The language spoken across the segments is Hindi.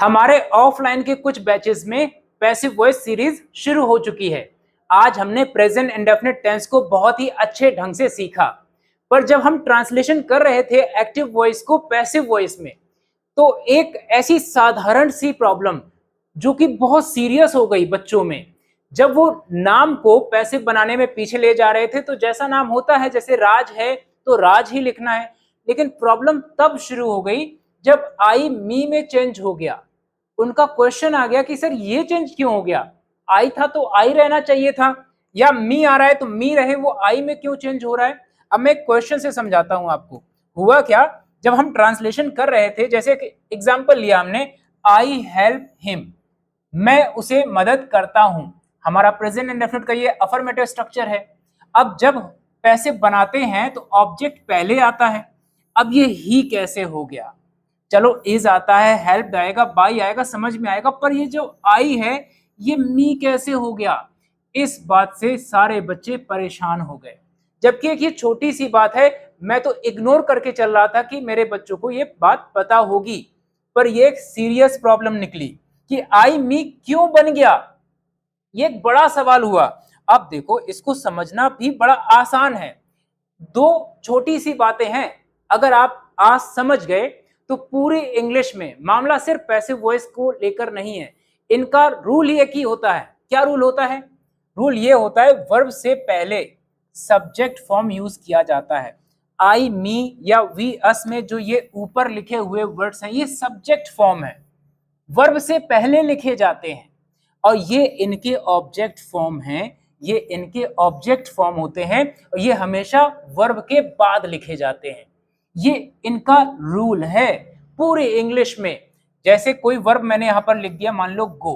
हमारे ऑफलाइन के कुछ बैचेस में पैसिव वॉइस सीरीज शुरू हो चुकी है। आज हमने प्रेजेंट इंडेफिनिट टेंस को बहुत ही अच्छे ढंग से सीखा, पर जब हम ट्रांसलेशन कर रहे थे एक्टिव वॉइस को पैसिव वॉइस में, तो एक ऐसी साधारण सी प्रॉब्लम जो कि बहुत सीरियस हो गई बच्चों में, जब वो नाम को पैसिव बनाने में पीछे ले जा रहे थे। तो जैसा नाम होता है, जैसे राज है तो राज ही लिखना है, लेकिन प्रॉब्लम तब शुरू हो गई जब आई मी में चेंज हो गया। उनका क्वेश्चन आ गया कि सर ये चेंज क्यों हो गया, आई था तो आई रहना चाहिए था, या मी आ रहा है तो मी रहे, वो आई में क्यों चेंज हो रहा है। अब मैं क्वेश्चन से समझाता हूं आपको। हुआ क्या, जब हम ट्रांसलेशन कर रहे थे, जैसे एग्जांपल लिया हमने, आई हेल्प हिम, मैं उसे मदद करता हूं। हमारा प्रेजेंट इंडेफिनिट का ये अफर्मेटिव स्ट्रक्चर है। अब जब पैसिव बनाते हैं तो ऑब्जेक्ट पहले आता है। अब ये ही कैसे हो गया, चलो इज आता है, हेल्प आएगा, बाई आएगा, समझ में आएगा, पर ये जो आई है ये मी कैसे हो गया। इस बात से सारे बच्चे परेशान हो गए, जबकि एक ये छोटी सी बात है। मैं तो इग्नोर करके चल रहा था कि मेरे बच्चों को ये बात पता होगी, पर ये एक सीरियस प्रॉब्लम निकली कि आई मी क्यों बन गया। ये एक बड़ा सवाल हुआ। अब देखो, इसको समझना भी बड़ा आसान है। दो छोटी सी बातें हैं, अगर आप आज समझ गए तो पूरी इंग्लिश में मामला सिर्फ पैसिव वॉइस को लेकर नहीं है। इनका रूल ही एक ही होता है। क्या रूल होता है? रूल ये होता है, वर्ब से पहले सब्जेक्ट फॉर्म यूज किया जाता है। आई मी या वी अस में जो ये ऊपर लिखे हुए वर्ड्स हैं, ये सब्जेक्ट फॉर्म है, वर्ब से पहले लिखे जाते हैं, और ये इनके ऑब्जेक्ट फॉर्म हैं। ये इनके ऑब्जेक्ट फॉर्म होते हैं और ये हमेशा वर्ब के बाद लिखे जाते हैं। ये इनका रूल है पूरे इंग्लिश में। जैसे कोई वर्ब मैंने यहां पर लिख दिया, मान लो गो,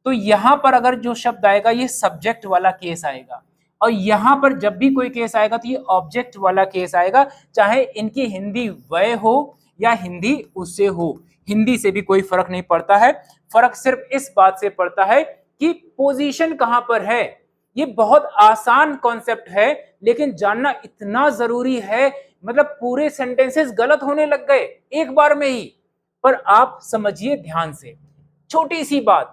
तो यहां पर अगर जो शब्द आएगा ये सब्जेक्ट वाला केस आएगा, और यहां पर जब भी कोई केस आएगा तो ये ऑब्जेक्ट वाला केस आएगा, चाहे इनकी हिंदी वह हो या हिंदी उससे हो। हिंदी से भी कोई फर्क नहीं पड़ता है, फर्क सिर्फ इस बात से पड़ता है कि पोजीशन कहां पर है। ये बहुत आसान कॉन्सेप्ट है, लेकिन जानना इतना जरूरी है, मतलब पूरे सेंटेंसेस गलत होने लग गए एक बार में ही। पर आप समझिए ध्यान से, छोटी सी बात,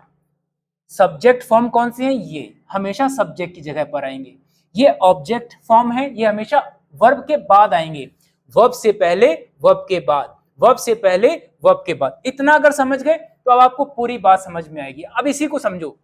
सब्जेक्ट फॉर्म कौन से हैं? ये हमेशा सब्जेक्ट की जगह पर आएंगे। ये ऑब्जेक्ट फॉर्म है, ये हमेशा वर्ब के बाद आएंगे। वर्ब से पहले, वर्ब के बाद, वर्ब से पहले, वर्ब के बाद। इतना अगर समझ गए तो अब आपको पूरी बात समझ में आएगी। अब इसी को समझो,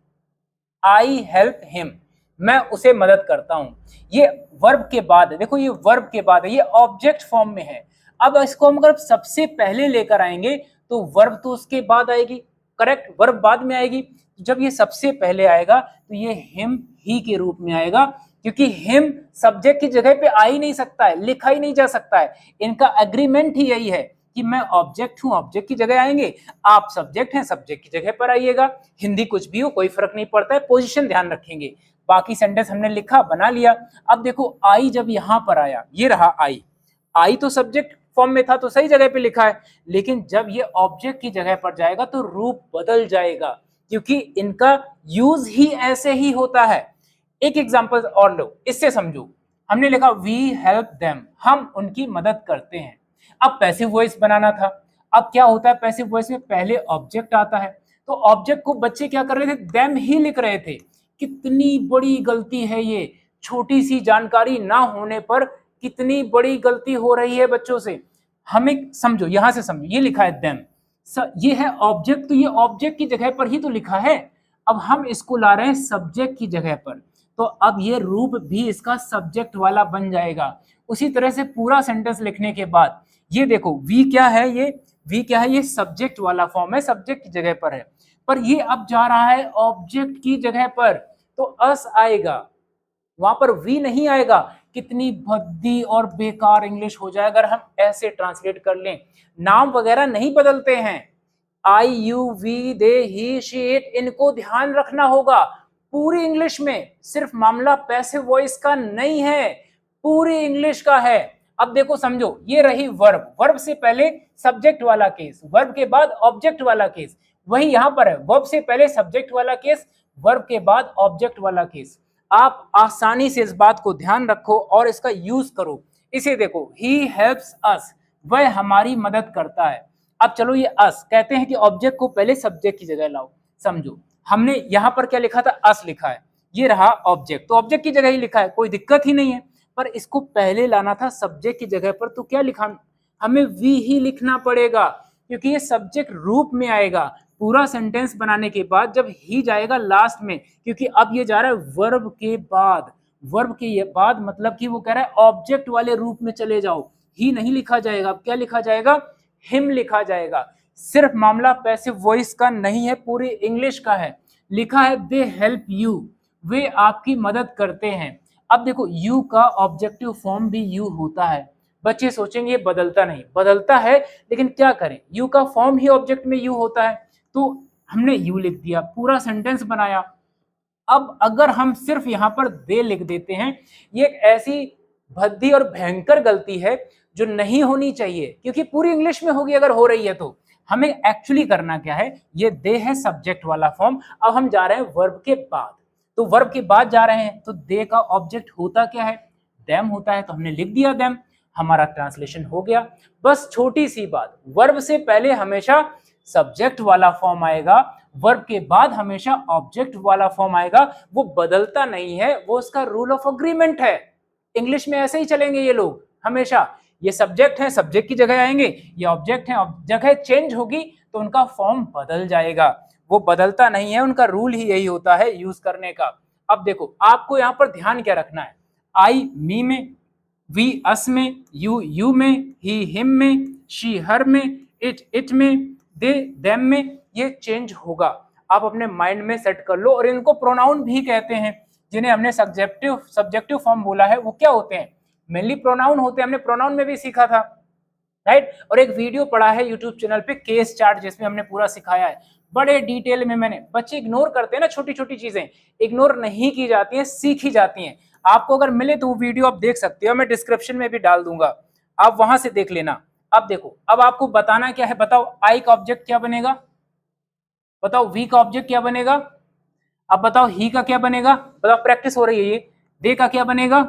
आई हेल्प हिम, मैं उसे मदद करता हूं। ये वर्ब के बाद है, देखो ये वर्ब के बाद है, ये ऑब्जेक्ट फॉर्म में है। अब इसको हम अगर सबसे पहले लेकर आएंगे तो वर्ब तो उसके बाद आएगी, करेक्ट, वर्ब बाद में आएगी। जब ये सबसे पहले आएगा तो ये हिम ही के रूप में आएगा, क्योंकि हिम सब्जेक्ट की जगह पे आ ही नहीं सकता है, लिखा ही नहीं जा सकता है। इनका एग्रीमेंट ही यही है कि मैं ऑब्जेक्ट हूं, ऑब्जेक्ट की जगह आएंगे, आप सब्जेक्ट हैं, सब्जेक्ट की जगह पर आइएगा। हिंदी कुछ भी हो, कोई फर्क नहीं पड़ता है, पोजीशन ध्यान रखेंगे। बाकी सेंटेंस हमने लिखा, बना लिया। अब देखो, आई जब यहां पर आया, ये रहा आई, आई तो सब्जेक्ट फॉर्म में था तो सही जगह पे लिखा है, लेकिन जब ये ऑब्जेक्ट की जगह पर जाएगा तो रूप बदल जाएगा, क्योंकि इनका यूज ही ऐसे ही होता है। एक एग्जांपल और लो, इससे समझो। हमने लिखा वी हेल्प देम, हम उनकी मदद करते हैं। अब पैसिव वॉइस बनाना था। अब क्या होता है, पैसिव वॉइस में पहले ऑब्जेक्ट आता है, तो ऑब्जेक्ट को बच्चे क्या कर रहे थे, देम ही लिख रहे थे। कितनी बड़ी गलती है ये, छोटी सी जानकारी ना होने पर कितनी बड़ी गलती हो रही है बच्चों से। हमें समझो, यहां से समझो, ये लिखा है देम, ये है ऑब्जेक्ट, तो ये ऑब्जेक्ट की जगह पर ही तो लिखा है। अब हम इसको ला रहे हैं सब्जेक्ट की जगह पर, तो अब ये रूप भी इसका सब्जेक्ट वाला बन जाएगा। उसी तरह से पूरा सेंटेंस लिखने के बाद ये देखो, वी क्या है, ये वी क्या है, ये सब्जेक्ट वाला फॉर्म है, सब्जेक्ट की जगह पर है, पर ये अब जा रहा है ऑब्जेक्ट की जगह पर, तो अस आएगा, वहां पर वी नहीं आएगा। कितनी भद्दी और बेकार इंग्लिश हो जाए अगर हम ऐसे ट्रांसलेट कर लें। नाम वगैरह नहीं बदलते हैं, I you we they he she it, इनको ध्यान रखना होगा। पूरी इंग्लिश में सिर्फ मामला पैसिव वॉइस का नहीं है, पूरी इंग्लिश का है। अब देखो समझो, ये रही वर्ब, वर्ब से पहले सब्जेक्ट वाला केस, वर्ब के बाद ऑब्जेक्ट वाला केस। वही यहां पर है, वर्ब से पहले सब्जेक्ट वाला केस, वर्ब के बाद ऑब्जेक्ट वाला केस। आप आसानी से इस बात को ध्यान रखो और इसका यूज करो। इसे देखो, ही हेल्प्स अस, वह हमारी मदद करता है। अब चलो ये अस कहते हैं कि ऑब्जेक्ट को पहले सब्जेक्ट की जगह लाओ। समझो हमने यहाँ पर क्या लिखा था, अस लिखा है, ये रहा ऑब्जेक्ट, तो ऑब्जेक्ट की जगह ही लिखा है, कोई दिक्कत ही नहीं है। पर इसको पहले लाना था सब्जेक्ट की जगह पर, तो क्या लिखा, हमें वी ही लिखना पड़ेगा, क्योंकि ये सब्जेक्ट रूप में आएगा पूरा सेंटेंस बनाने के बाद, जब ही जाएगा लास्ट में, क्योंकि अब ये जा रहा है वर्ब के बाद। वर्ब के बाद मतलब कि वो कह रहा है ऑब्जेक्ट वाले रूप में चले जाओ, ही नहीं लिखा जाएगा, अब क्या लिखा जाएगा, हिम लिखा जाएगा। सिर्फ मामला पैसिव वॉइस का नहीं है, पूरी इंग्लिश का है। लिखा है दे हेल्प यू, वे आपकी मदद करते हैं। अब देखो यू का ऑब्जेक्टिव फॉर्म भी यू होता है। बच्चे सोचेंगे ये बदलता नहीं, बदलता है, लेकिन क्या करें, यू का फॉर्म ही ऑब्जेक्ट में यू होता है, तो हमने यू लिख दिया, पूरा सेंटेंस बनाया। अब अगर हम सिर्फ यहां पर दे लिख देते हैं, ये एक ऐसी भद्दी और भयंकर गलती है जो नहीं होनी चाहिए, क्योंकि पूरी इंग्लिश में होगी अगर हो रही है तो। हमें एक्चुअली करना क्या है, ये दे है सब्जेक्ट वाला फॉर्म, अब हम जा रहे हैं वर्ब के बाद, तो वर्ब के बाद जा रहे हैं, तो दे का ऑब्जेक्ट होता क्या है, देम होता है, तो हमने लिख दिया देम, हमारा ट्रांसलेशन हो गया। बस छोटी सी बात, वर्ब से पहले हमेशा सब्जेक्ट वाला फॉर्म आएगा, वर्ब के बाद हमेशा ऑब्जेक्ट वाला फॉर्म आएगा, वो बदलता नहीं है, वो उसका रूल ऑफ अग्रीमेंट है। इंग्लिश में ऐसे ही चलेंगे ये लोग हमेशा, ये सब्जेक्ट है, सब्जेक्ट की जगह आएंगे, ये ऑब्जेक्ट है, जगह चेंज होगी तो उनका फॉर्म बदल जाएगा, वो बदलता नहीं है, उनका रूल ही यही होता है यूज करने का। अब देखो आपको यहाँ पर ध्यान क्या रखना है, आई मी में, वी अस में, यू में, ही हिम में, शी हर में, इट में, दे देम में, ये चेंज होगा। आप अपने माइंड में सेट कर लो। और इनको प्रोनाउन भी कहते हैं, जिन्हें हमने सब्जेक्टिव फॉर्म बोला है, वो क्या होते हैं, मेनली प्रोनाउन होते हैं, हमने प्रोनाउन में भी सीखा था, राइट। और एक वीडियो पड़ा है यूट्यूब चैनल पे केस चार्ट, जिसमें हमने पूरा सिखाया है बड़े डिटेल में। मैंने, बच्चे इग्नोर करते हैं ना, छोटी छोटी चीजें इग्नोर नहीं की जाती हैं, सीखी जाती हैं। आपको अगर मिले तो वो वीडियो आप देख सकते हो, मैं डिस्क्रिप्शन में भी डाल दूंगा, आप वहां से देख लेना। अब देखो, अब आपको बताना क्या है, बताओ आई का ऑब्जेक्ट क्या बनेगा, बताओ वी का ऑब्जेक्ट क्या बनेगा, अब बताओ ही का क्या बनेगा, बताओ, प्रैक्टिस हो रही है ये। दे का क्या बनेगा,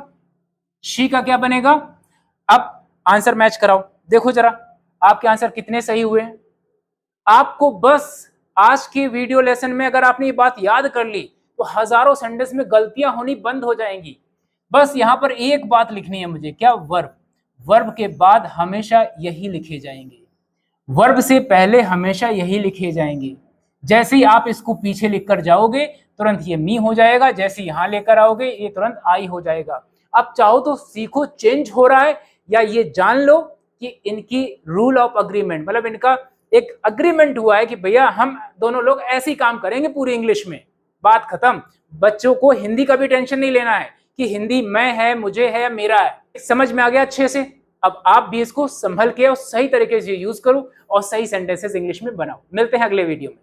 शी का क्या बनेगा। अब आंसर मैच कराओ, देखो जरा आपके आंसर कितने सही हुए हैं। आपको बस आज के वीडियो लेसन में अगर आपने ये बात याद कर ली तो हजारों सेंटेंस में गलतियां होनी बंद हो जाएंगी। बस यहां पर एक बात लिखनी है मुझे, क्या, वर्ब। वर्ब के बाद हमेशा यही लिखे जाएंगे, वर्ब से पहले हमेशा यही लिखे जाएंगे। जैसे ही आप इसको पीछे लिखकर जाओगे तुरंत ये मी हो जाएगा, जैसे यहां लेकर आओगे ये तुरंत आई हो जाएगा। अब चाहो तो सीखो चेंज हो रहा है, या ये जान लो कि इनकी रूल ऑफ अग्रीमेंट, मतलब इनका एक अग्रीमेंट हुआ है कि भैया हम दोनों लोग ऐसे ही काम करेंगे पूरी इंग्लिश में, बात खत्म। बच्चों को हिंदी का भी टेंशन नहीं लेना है कि हिंदी मैं है, मुझे है, मेरा है। समझ में आ गया अच्छे से। अब आप भी इसको संभल के और सही तरीके से यूज करो और सही सेंटेंसेस इंग्लिश में बनाओ। मिलते हैं अगले वीडियो में।